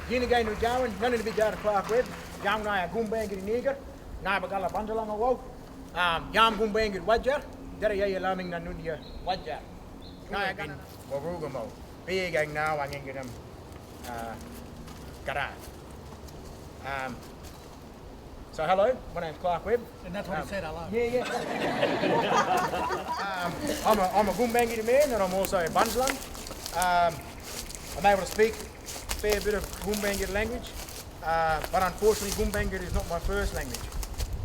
Gini gai no jawan, nani bi jar Clark Webb, jam na gumbang niger, na bagala bandalang awo. Jam gumbang wajar, dere ya laming na nunya wajar. Na gan waruga mo. Big gang now ang ngidam garage. So hello, my name's Clark Webb. And that's what he said, hello. Yeah. I'm a Gumbangi man, and I'm also a Bunjlan. I'm able to speak a fair bit of Gumbangi language, but unfortunately Gumbangi is not my first language.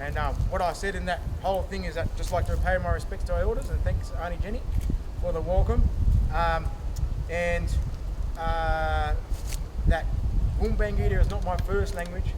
And what I said in that whole thing is that just like to pay my respects to our elders, and thanks Auntie Jenny for the welcome. That Gumbangi is not my first language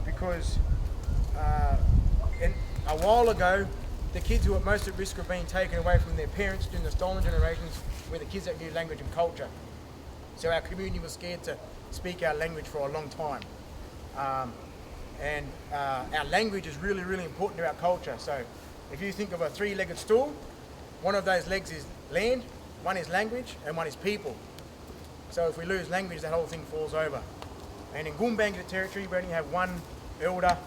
because a while ago, the kids who were most at risk of being taken away from their parents during the stolen generations were the kids that knew language and culture. So our community was scared to speak our language for a long time. Our language is really, really important to our culture. So if you think of a three-legged stool, one of those legs is land, one is language, and one is people. So if we lose language, that whole thing falls over. And in Gumbangi territory, we only have one elder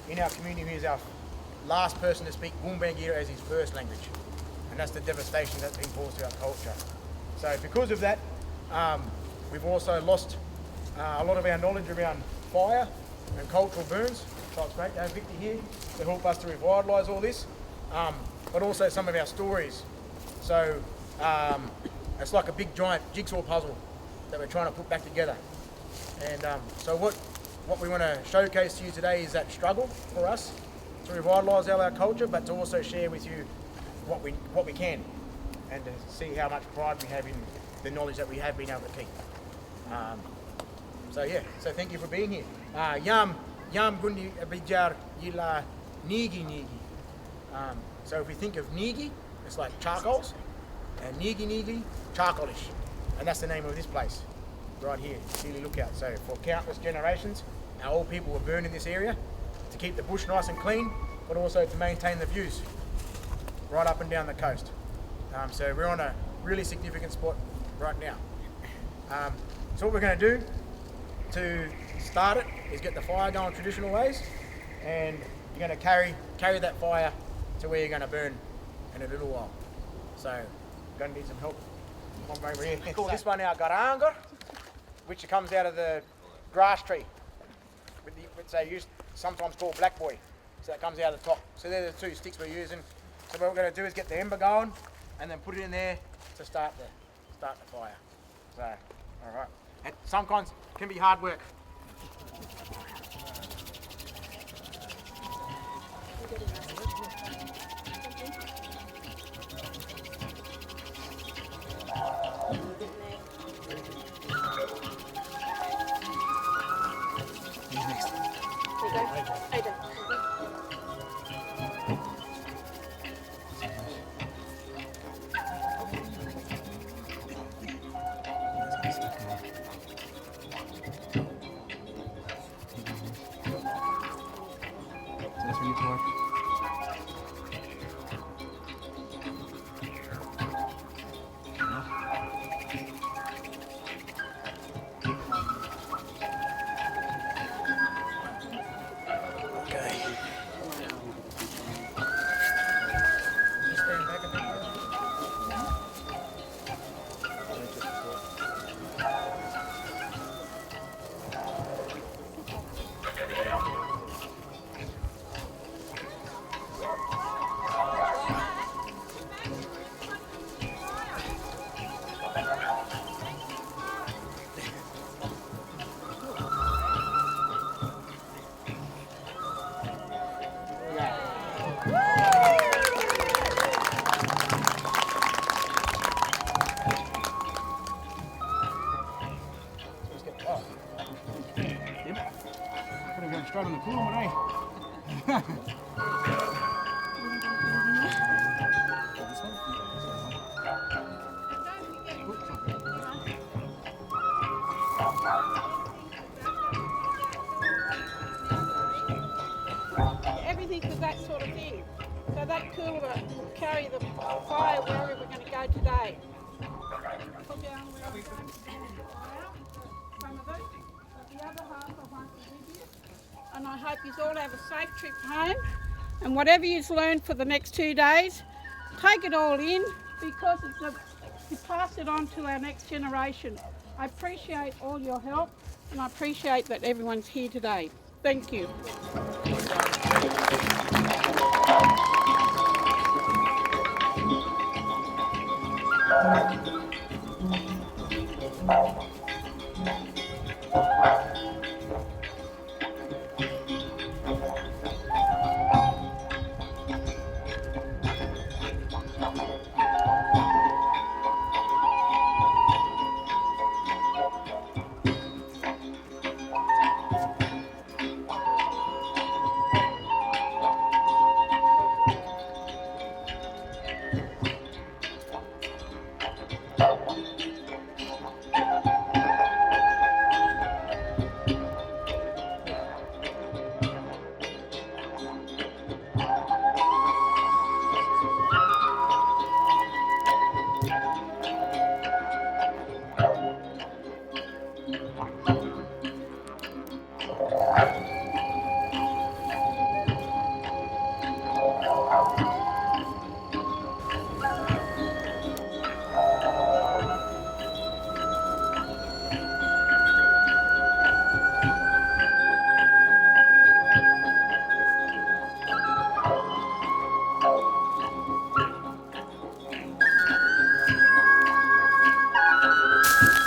in our community who is our last person to speak Gumbangi as his first language. And that's the devastation that's been caused to our culture. So because of that, we've also lost a lot of our knowledge around fire and cultural burns. So it's great to have Victor here to help us to revitalise all this, but also some of our stories. So it's like a big giant jigsaw puzzle that we're trying to put back together. And so what we want to showcase to you today is that struggle for us to revitalise our culture, but to also share with you what we can, and to see how much pride we have in the knowledge that we have been able to keep. So thank you for being here. Yam gundi abijar yila nigi. So if we think of nigi, it's like charcoals, and nigi, charcoalish. And that's the name of this place, right here, Sealy Lookout. So for countless generations, our old people were burned in this area to keep the bush nice and clean, but also to maintain the views right up and down the coast. So we're on a really significant spot right now. So what we're going to do to start it is get the fire going traditional ways, and you're going to carry that fire to where you're going to burn in a little while. So going to need some help. Come on over here. Call this one our garanga, which comes out of the grass tree, which they used sometimes called black boy. So that comes out of the top. So they're the two sticks we're using. So what we're going to do is get the ember going, and then put it in there to start the fire. So, all right. And sometimes it can be hard work. Straight on the pool, eh? Everything was that sort of thing. So that cooler will carry the fire wherever we're going to go today. Put down where I'm going to stand the fire, some of it, but the other half I want to give you. And I hope you all have a safe trip home. And whatever you've learned for the next 2 days, take it all in, because you pass it on to our next generation. I appreciate all your help, and I appreciate that everyone's here today. Thank you.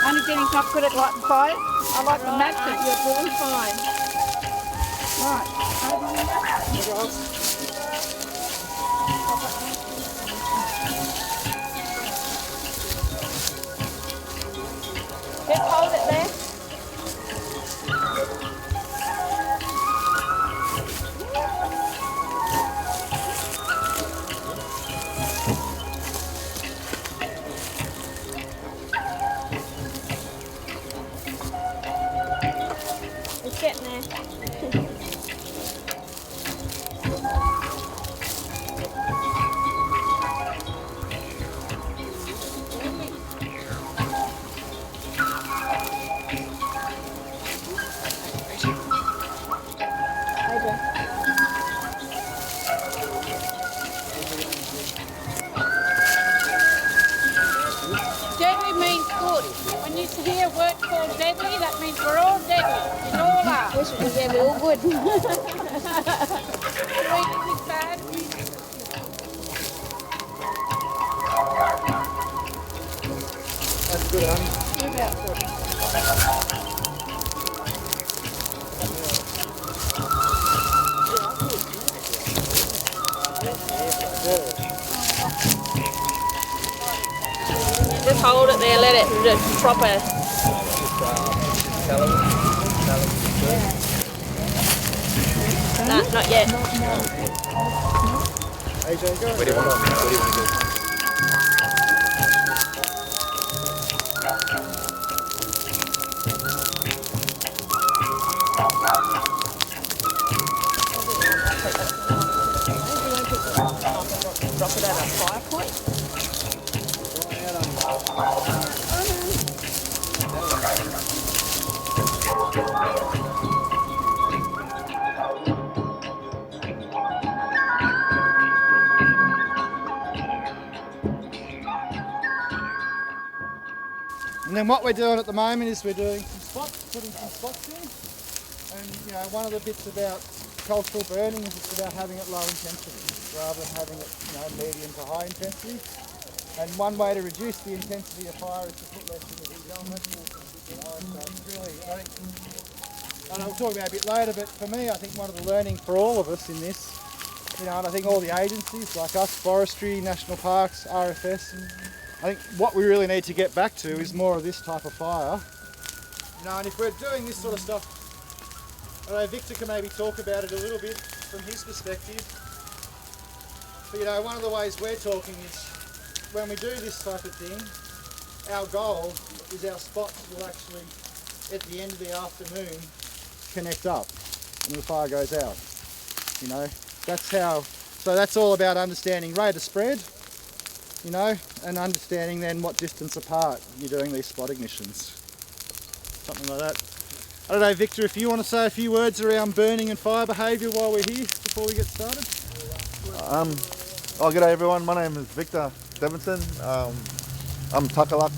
Only Jenny's not good at lighting fire. I like the match that you're doing fine. Right, over here. Just hold it there. this here word called deadly, that means we're all deadly. We all are. Yeah, we're all good. Reading is bad. That's good, honey. About good. Just hold it there, let it just proper. No, not yet. AJ, go. Where do you want to go? Drop it at a 5 point. And then what we're doing at the moment is we're doing some spots, putting some spots in. And you know, one of the bits about cultural burning is it's about having it low intensity rather than having it, you know, medium to high intensity. And one way to reduce the intensity of fire is to put less in the heat element. So it's really, I think, and I'll talk about it a bit later, but for me, I think one of the learning for all of us in this, you know, and I think all the agencies like us, forestry, national parks, RFS, I think what we really need to get back to is more of this type of fire. You know, and if we're doing this sort of stuff, I know Victor can maybe talk about it a little bit from his perspective. But you know, one of the ways we're talking is when we do this type of thing, our goal is our spots will actually, at the end of the afternoon, connect up and the fire goes out. You know, that's how, so that's all about understanding rate of spread, you know, and understanding then what distance apart you're doing these spot ignitions. Something like that. I don't know, Victor, if you want to say a few words around burning and fire behaviour while we're here before we get started. G'day everyone, my name is Victor Stevenson. I'm Takalak,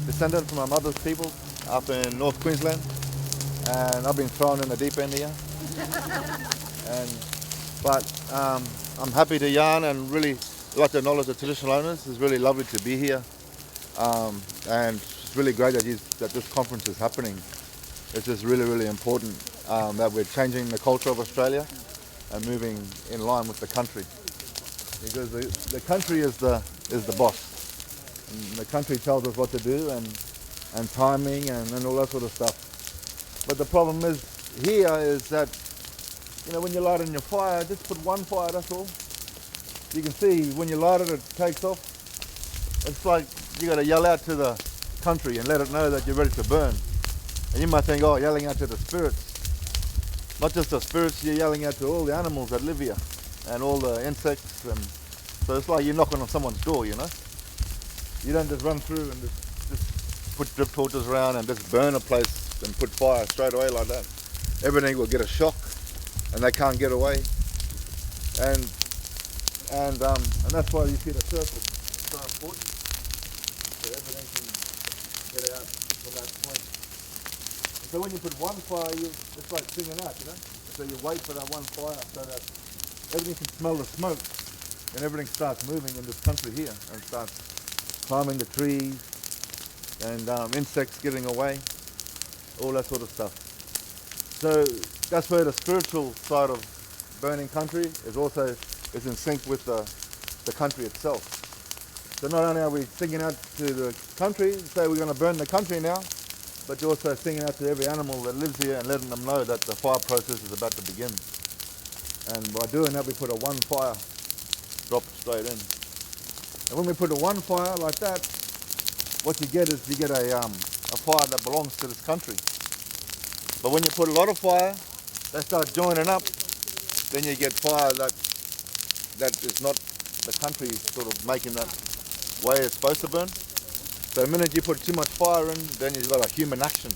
descendant from my mother's people up in North Queensland, and I've been thrown in the deep end here. But I'm happy to yarn and really like to acknowledge the traditional owners. It's really lovely to be here, and it's really great that this conference is happening. It's just really, really important that we're changing the culture of Australia and moving in line with the country, because the country is the boss. And the country tells us what to do and timing and all that sort of stuff. But the problem is here is that, you know, when you're lighting your fire, just put one fire, that's all. You can see when you light it, it takes off. It's like you got to yell out to the country and let it know that you're ready to burn. And you might think, oh, yelling out to the spirits. Not just the spirits, you're yelling out to all the animals that live here and all the insects. And so it's like you're knocking on someone's door, you know. You don't just run through and just put drip torches around and just burn a place and put fire straight away like that. Everything will get a shock and they can't get away. And that's why you see the circle. It's so important. So everything can get out from that point. And so when you put one fire, it's like singing out, you know. So you wait for that one fire so that everything can smell the smoke and everything starts moving in this country here and starts climbing the trees and insects getting away, all that sort of stuff. So that's where the spiritual side of burning country is in sync with the country itself. So not only are we singing out to the country, say we're going to burn the country now, but you're also singing out to every animal that lives here and letting them know that the fire process is about to begin. And by doing that, we put a one fire drop straight in. And when we put a one fire like that, what you get is you get a fire that belongs to this country. But when you put a lot of fire, they start joining up, then you get fire that is not the country sort of making that way it's supposed to burn. So the minute you put too much fire in, then you've got a human action.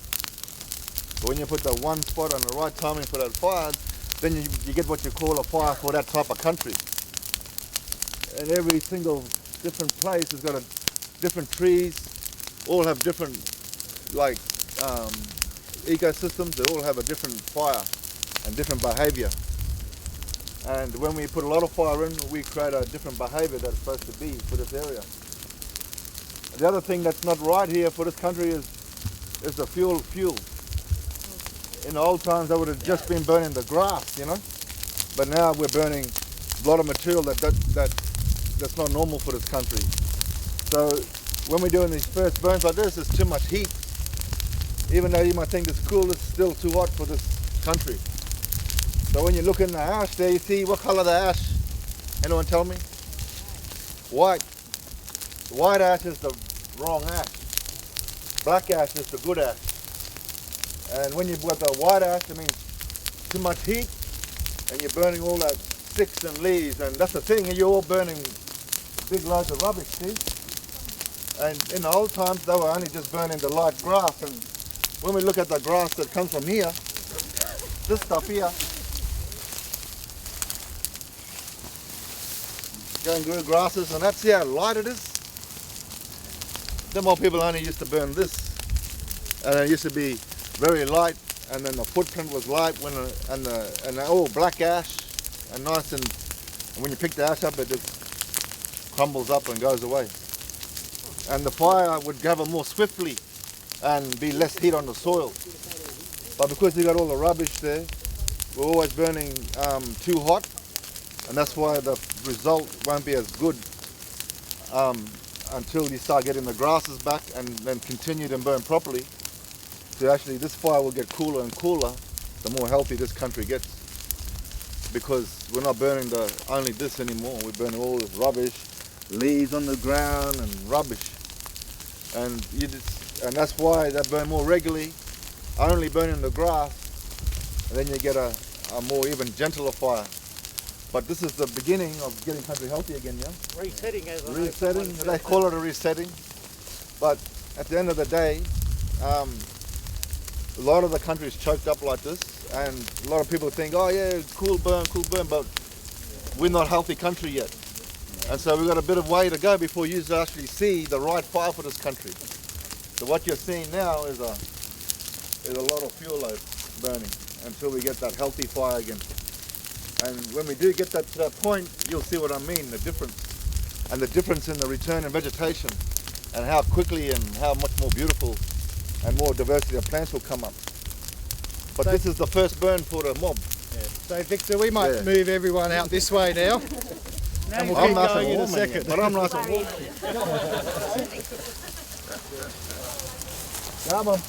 But when you put that one spot on the right timing for that fire, then you get what you call a fire for that type of country. And every single different place has got different trees, all have different like ecosystems, they all have a different fire and different behavior. And when we put a lot of fire in, we create a different behavior that's supposed to be for this area. The other thing that's not right here for this country is the fuel. In the old times, they would have just been burning the grass, you know. But now we're burning a lot of material that's not normal for this country. So when we're doing these first burns like this, it's too much heat. Even though you might think it's cool, it's still too hot for this country. So when you look in the ash there, you see what color the ash? Anyone tell me? White. The white ash is the wrong ash. Black ash is the good ash. And when you've got the white ash, it means too much heat, and you're burning all that sticks and leaves, and that's the thing, you're all burning big loads of rubbish, see? And in the old times, they were only just burning the light grass, and when we look at the grass that comes from here, this stuff here, kangaroo grasses, and that's how light it is. Then more people only used to burn this, and it used to be very light, and then the footprint was light and all black ash and nice, and when you pick the ash up, it just crumbles up and goes away. And the fire would gather more swiftly and be less heat on the soil. But because you got all the rubbish there, we're always burning too hot, and that's why the result won't be as good until you start getting the grasses back and then continue to burn properly. So actually this fire will get cooler and cooler the more healthy this country gets, because we're not burning only this anymore. We're burning all this rubbish, leaves on the ground and rubbish, and that's why they burn more regularly, only burning the grass, and then you get a more even gentler fire. But this is the beginning of getting country healthy again, yeah? Resetting, as I know. Resetting, they call it a resetting. But at the end of the day, a lot of the country is choked up like this, and a lot of people think, oh yeah, cool burn, but we're not a healthy country yet. And so we've got a bit of way to go before you actually see the right fire for this country. So what you're seeing now is a lot of fuel load burning until we get that healthy fire again. And when we do get that to that point, you'll see what I mean, the difference. And the difference in the return in vegetation, and how quickly and how much more beautiful and more diversity of plants will come up. But this is the first burn for the mob. Yeah. So Victor, we might move everyone out this way now. And we'll keep going in a second. But I'm nice and warm. Come on.